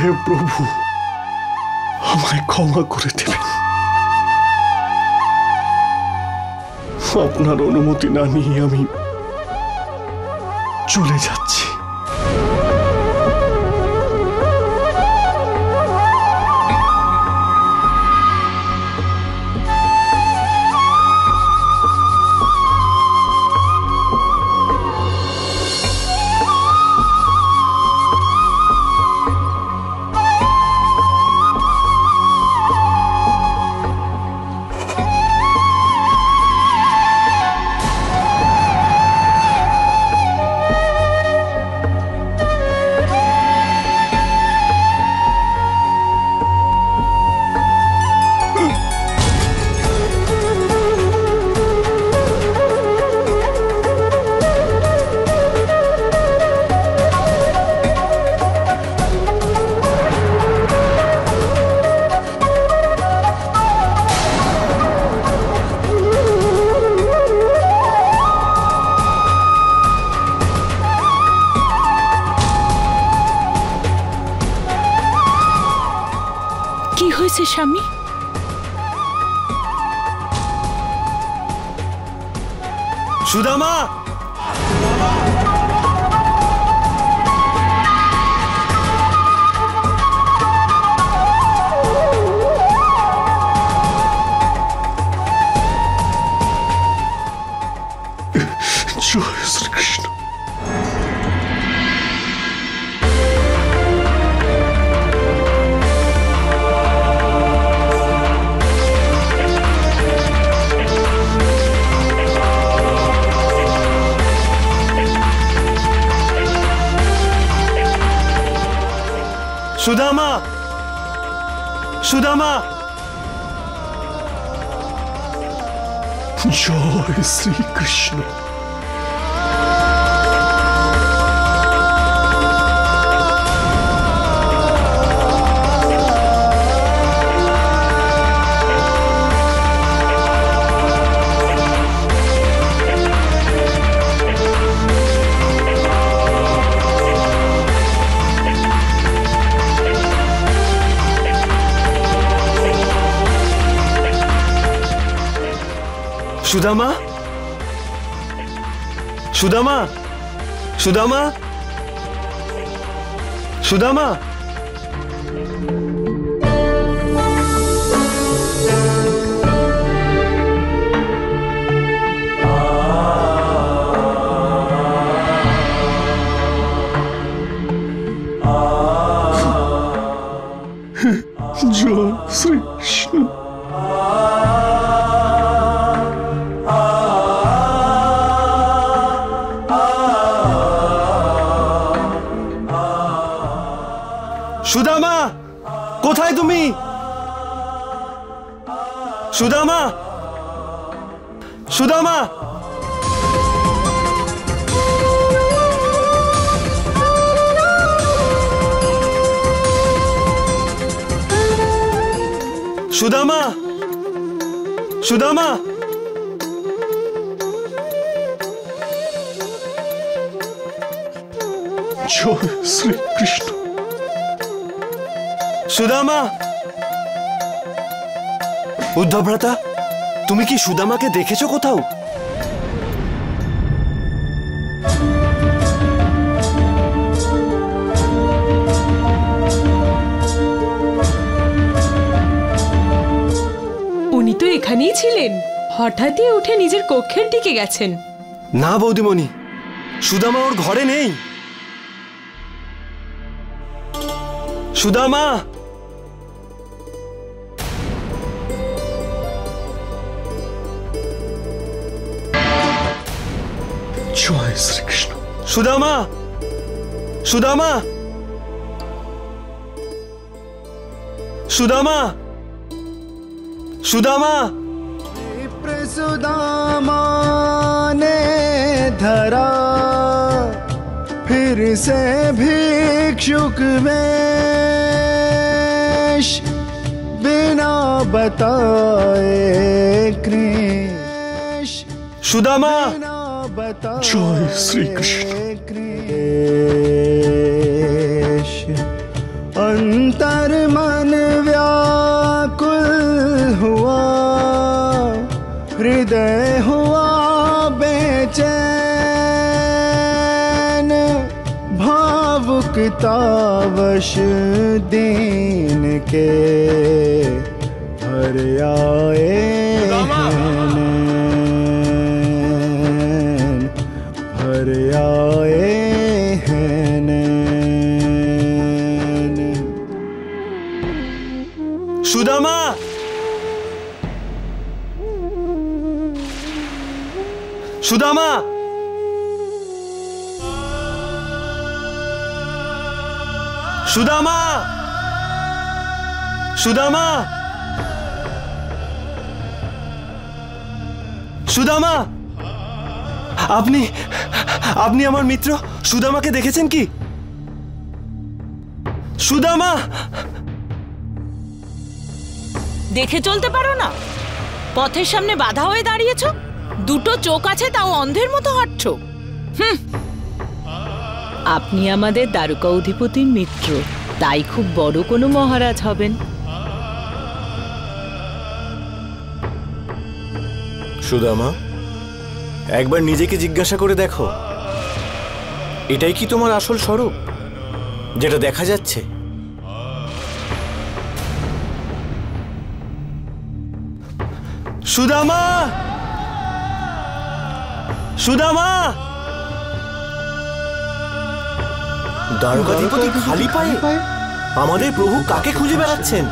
হে প্রভু, আমায় ক্ষমা করে দেবেন। আপনার অনুমতি না নিয়ে আমি চলে যাচ্ছি। স্বামী, সুদামা, জয় শ্রীকৃষ্ণ। সুদামা, সুদামা, জয় শ্রীকৃষ্ণ। সুদামা, সুদামা, সুদামা, সুদামা, জয় শ্রীকৃষ্ণ। সুদামা, কোথায় তুমি? সুদামা, সুদামা, সুদামা, সুদামা, জয় শ্রীকৃষ্ণ। সুদামা, উদ্ধবভ্রাতা, তুমি কি সুদামাকে দেখেছো কোথাও? উনি তো এখানেই ছিলেন, হঠাৎই উঠে নিজের কক্ষের দিকে গেছেন। না বৌদিমণি, সুদামা ওর ঘরে নেই। সুদামা, জয় শ্রীকৃষ্ণ। সুদামা, সুদামা, সুদামা, সুদামা, सुदामा ने धरा फिर से भिक्षुक वेश, बिना बताए कृष। সুদামা, জয় শ্রীকৃষ্ণ। कृष हुआ बेचैन भावुकतावश दीन के भर आए नैन, भर आए हैं नैन। সুদামা, সুদামা, সুদামা, সুদামা, সুদামা, আপনি আপনি আমার মিত্র সুদামাকে দেখেছেন কি? সুদামা, দেখে চলতে পারো না? পথের সামনে বাধা হয়ে দাঁড়িয়েছো, দুটো চোখ আছে তাও অন্ধের মতো হাঁটছো। আপনি আমাদের দ্বারকা অধিপতির মিত্র, তাই খুব বড় কোনো মহারাজ হবেন। সুদামা, একবার নিজেকে জিজ্ঞাসা করে দেখো, এটাই কি তোমার আসল স্বরূপ, যেটা দেখা যাচ্ছে? সুদামা, সুদামা, দ্বারকাধিপতি খালি পায়ে? আমাদের প্রভু কাকে খুঁজে বেড়াচ্ছেন?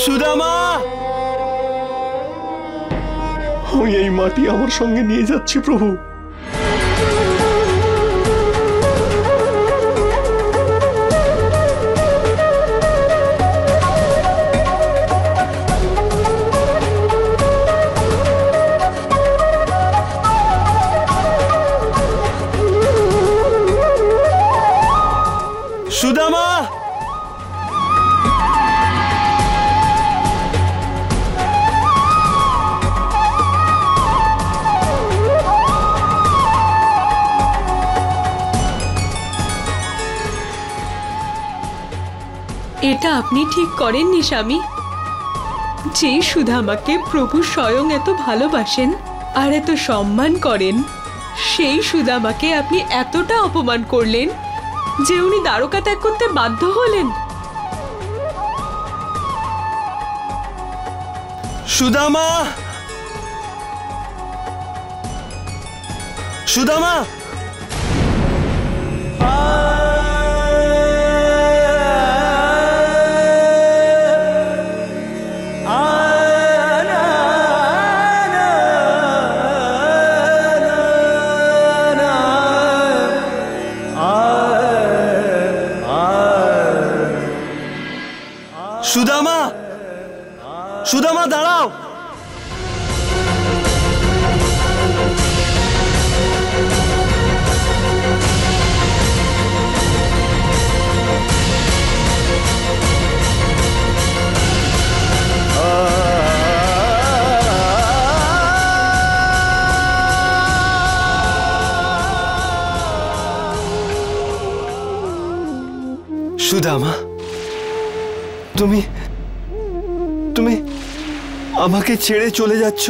সুদামা, আমি এই মাটি আমার সঙ্গে নিয়ে যাচ্ছি প্রভু। সুদামা, এটা আপনি ঠিক করেননি স্বামী। যে সুদামাকে প্রভু স্বয়ং এত ভালোবাসেন আর এত সম্মান করেন, সেই সুদামাকে আপনি এতটা অপমান করলেন যে উনি দ্বারকা ত্যাগ করতে বাধ্য হলেন। সুদামা, সুদামা, সুদামা, সুদামা দাঁড়াও। সুদামা, তুমি তুমি আমাকে ছেড়ে চলে যাচ্ছ?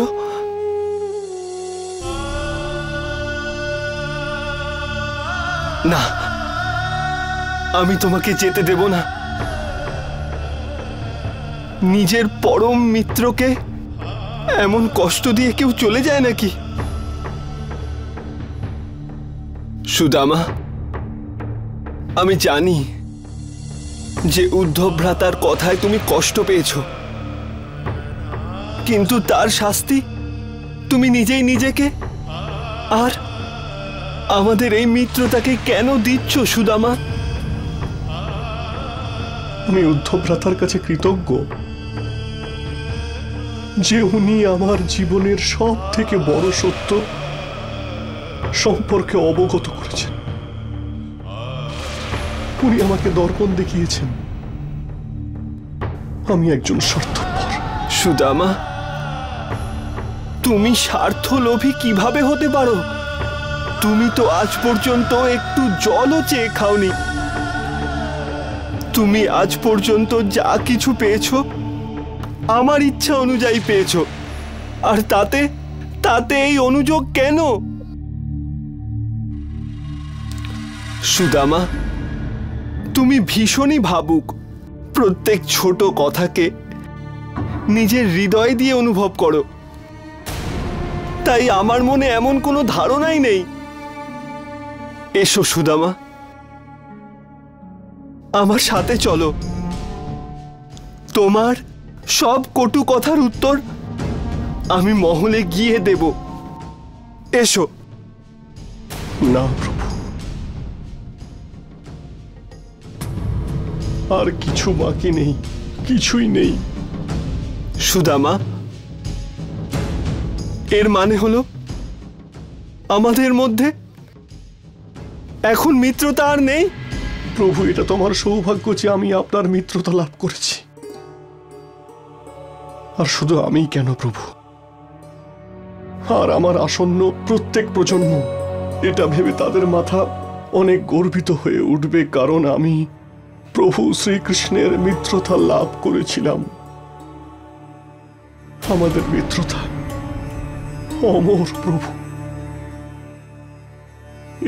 না, আমি তোমাকে যেতে দেব না। নিজের পরম মিত্রকে এমন কষ্ট দিয়ে কেউ চলে যায় নাকি? সুদামা, আমি জানি যে উদ্ধব ভ্রাতার কথায় তুমি কষ্ট পেয়েছো, কিন্তু তার শাস্তি তুমি নিজেই নিজেকে আর আমাদের এই মিত্রতাকে কেন দিচ্ছ সুদামা? আমি উদ্ধব ভ্রাতার কাছে কৃতজ্ঞ, যে উনি আমার জীবনের সব থেকে বড় সত্য সম্পর্কে অবগত করেছেন। উনি আমাকে দর্পণ দেখিয়েছেন আমি একজন স্বার্থপর। সুদামা, তুমি স্বার্থলোভী কিভাবে হতে পারো? তুমি তো আজ পর্যন্ত একটু জলও চেয়ে খাওনি। তুমি আজ পর্যন্ত যা কিছু পেয়েছো আমার ইচ্ছা অনুযায়ী পেয়েছো, আর তাতে তাতে এই অনুযোগ কেন? সুদামা, তুমি ভীষণই ভাবুক। প্রত্যেক ছোট কথাকে নিজের হৃদয় দিয়ে অনুভব করো। তাই আমার মনে এমন কোনো ধারণাই নেই। এসো সুদামা, আমার সাথে চলো। তোমার সব কটু কথার উত্তর আমি মহলে গিয়ে দেব। এসো। না প্রভু, আর কিছু বাকি নেই, কিছুই নেই। সুদামা, এর মানে হলো আমাদের মধ্যে এখন মিত্রতা আর নেই? প্রভু, এটা তোমার সৌভাগ্য যে আমি আপনার মিত্রতা লাভ করেছি। আর শুধু আমি কেন প্রভু, আর আমার আসন্ন প্রত্যেক প্রজন্ম এটা ভেবে তাদের মাথা অনেক গর্বিত হয়ে উঠবে, কারণ আমি প্রভু শ্রীকৃষ্ণের মিত্রতা লাভ করেছিলাম। আমাদের মিত্রতা অমর প্রভু।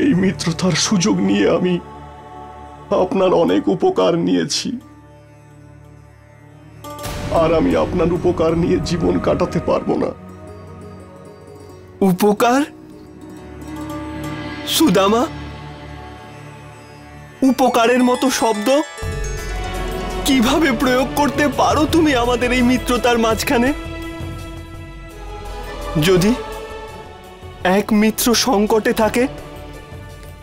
এই মিত্রতার সুযোগ নিয়ে আমি আপনার অনেক উপকার নিয়েছি, আর আমি আপনার উপকার নিয়ে জীবন কাটাতে পারবো না। উপকার? সুদামা, উপকারের মতো শব্দ কিভাবে প্রয়োগ করতে পারো তুমি আমাদের এই মিত্রতার মাঝখানে? যদি এক মিত্র সংকটে থাকে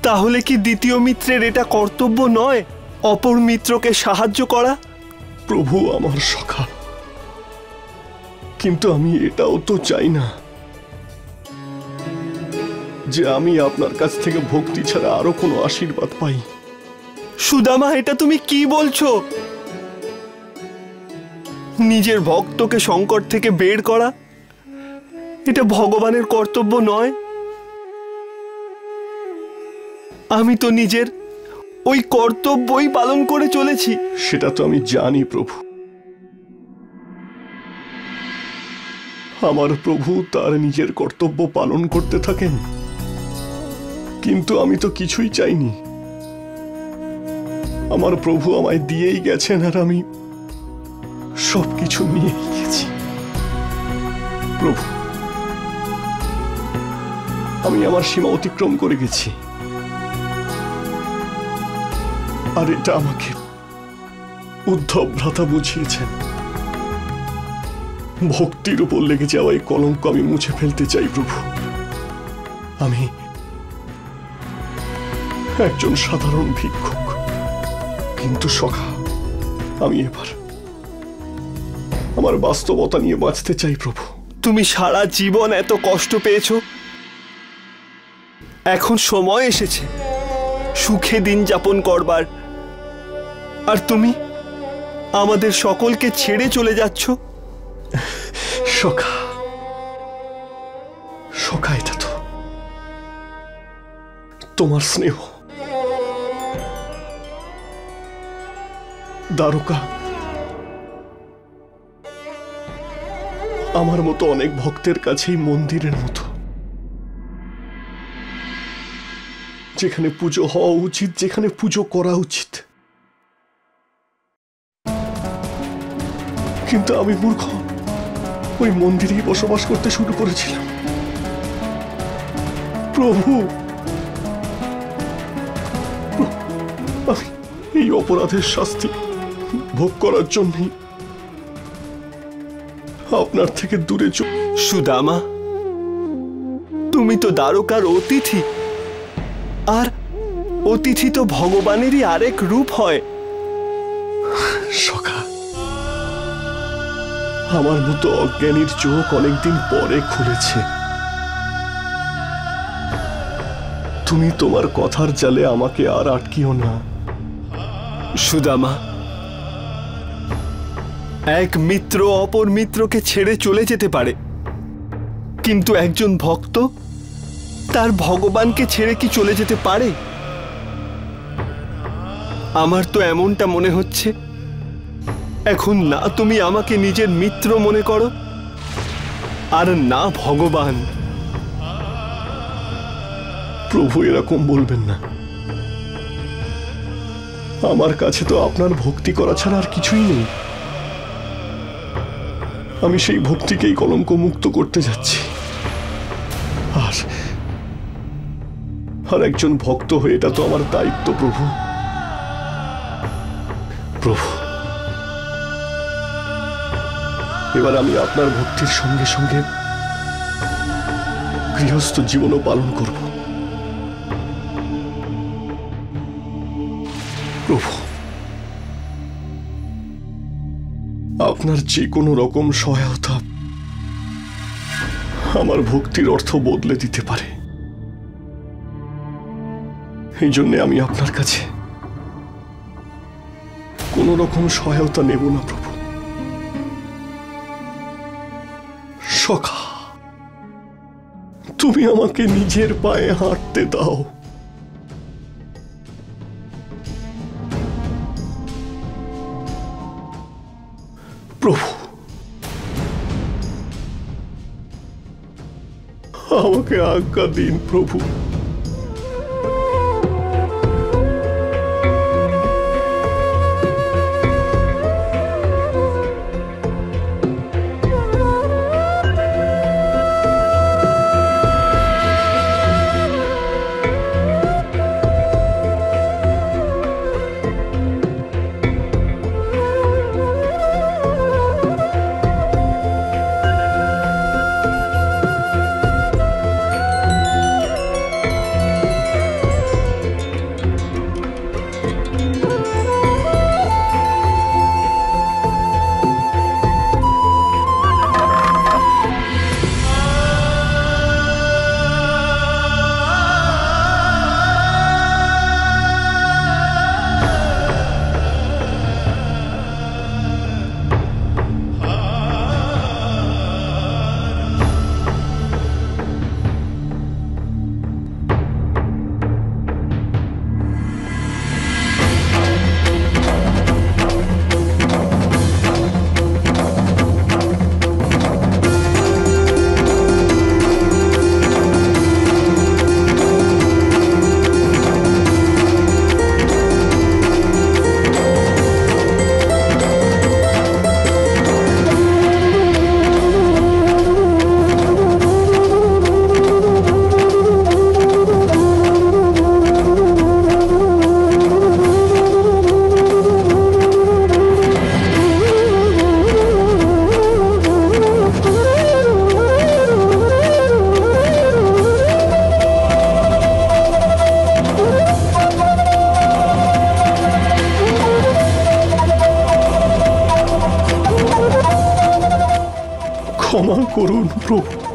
তাহলে কি দ্বিতীয় মিত্রের এটা কর্তব্য নয় অপর মিত্রকে সাহায্য করা? প্রভু আমার সখা, কিন্তু আমি এটাও তো চাই না যে আমি আপনার কাছ থেকে ভক্তি ছাড়া আরো কোনো আশীর্বাদ পাই। সুদামা, এটা তুমি কি বলছো? নিজের ভক্তকে সংকট থেকে বের করা এটা ভগবানের কর্তব্য নয়? আমি তো নিজের ওই কর্তব্যই পালন করে চলেছি। সেটা তো আমি জানি প্রভু। আমার প্রভু তার নিজের কর্তব্য পালন করতে থাকেন, কিন্তু আমি তো কিছুই চাইনি। আমার প্রভু আমায় দিয়েই গেছেন, আর আমি সবকিছু নিয়েই গেছি। প্রভু, আমি আমার সীমা অতিক্রম করে গেছি, আর এটা আমাকে উদ্ধব ভ্রাতা বুঝিয়েছেন। ভক্তির উপর লেগে যাওয়া এই কলঙ্ক আমি মুছে ফেলতে চাই প্রভু। আমি একজন সাধারণ ভিক্ষুক, কিন্তু সখা, আমি এবার আমার বাস্তবতা নিয়ে বাঁচতে চাই প্রভু। তুমি সারা জীবন এত কষ্ট পেয়েছো, এখন সময় এসেছে সুখে দিন যাপন করবার, আর তুমি আমাদের সকলকে ছেড়ে চলে যাচ্ছ। সখা, সখা, এটা তো তোমার স্নেহ। দ্বারকা আমার মতো অনেক ভক্তের কাছেই মন্দিরের মতো, যেখানে পুজো হওয়া উচিত, যেখানে পুজো করা উচিত। কিন্তু আমি মূর্খ, ওই মন্দিরেই বসবাস করতে শুরু করেছিলাম। প্রভু, আমি এই অপরাধের শাস্তি ভোগ করার জন্যই আপনার থেকে দূরে সুদামা, তুমি তো দ্বারকার অতিথি, আর অতিথি তো ভগবানেরই আরেক রূপ হয়। সখা, আমার মতো অজ্ঞানীর চোখ অনেকদিন পরে খুলেছে। তুমি তোমার কথার জালে আমাকে আর আটকিও না। সুদামা, এক মিত্র অপর মিত্রকে ছেড়ে চলে যেতে পারে, কিন্তু একজন ভক্ত তার ভগবানকে ছেড়ে কি চলে যেতে পারে? আমার তো এমনটা মনে হচ্ছে, এখন না তুমি আমাকে নিজের মিত্র মনে করো, আর না ভগবান। প্রভু, এরকম বলবেন না। আমার কাছে তো আপনার ভক্তি করা ছাড়া আর কিছুই নেই। আমি সেই ভক্তিকেই কলঙ্ক মুক্ত করতে যাচ্ছি। আর একজন ভক্ত হয়ে এটা তো আমার দায়িত্ব। প্রভু, প্রভু, এবার আমি আপনার ভক্তির সঙ্গে সঙ্গে গৃহস্থ জীবনও পালন করব। প্রভু, আপনার যে কোনো রকম সহায়তা আমার ভক্তির অর্থ বদলে দিতে পারে। এই জন্য আমি আপনার কাছে কোনো রকম সহায়তা নেব না। প্রভু, সখা, তুমি আমাকে নিজের পায়ে হাঁটতে দাও। প্রভু, আমাকে আজ্ঞা দিন। প্রভু, ক্ষমা করুন প্রভু।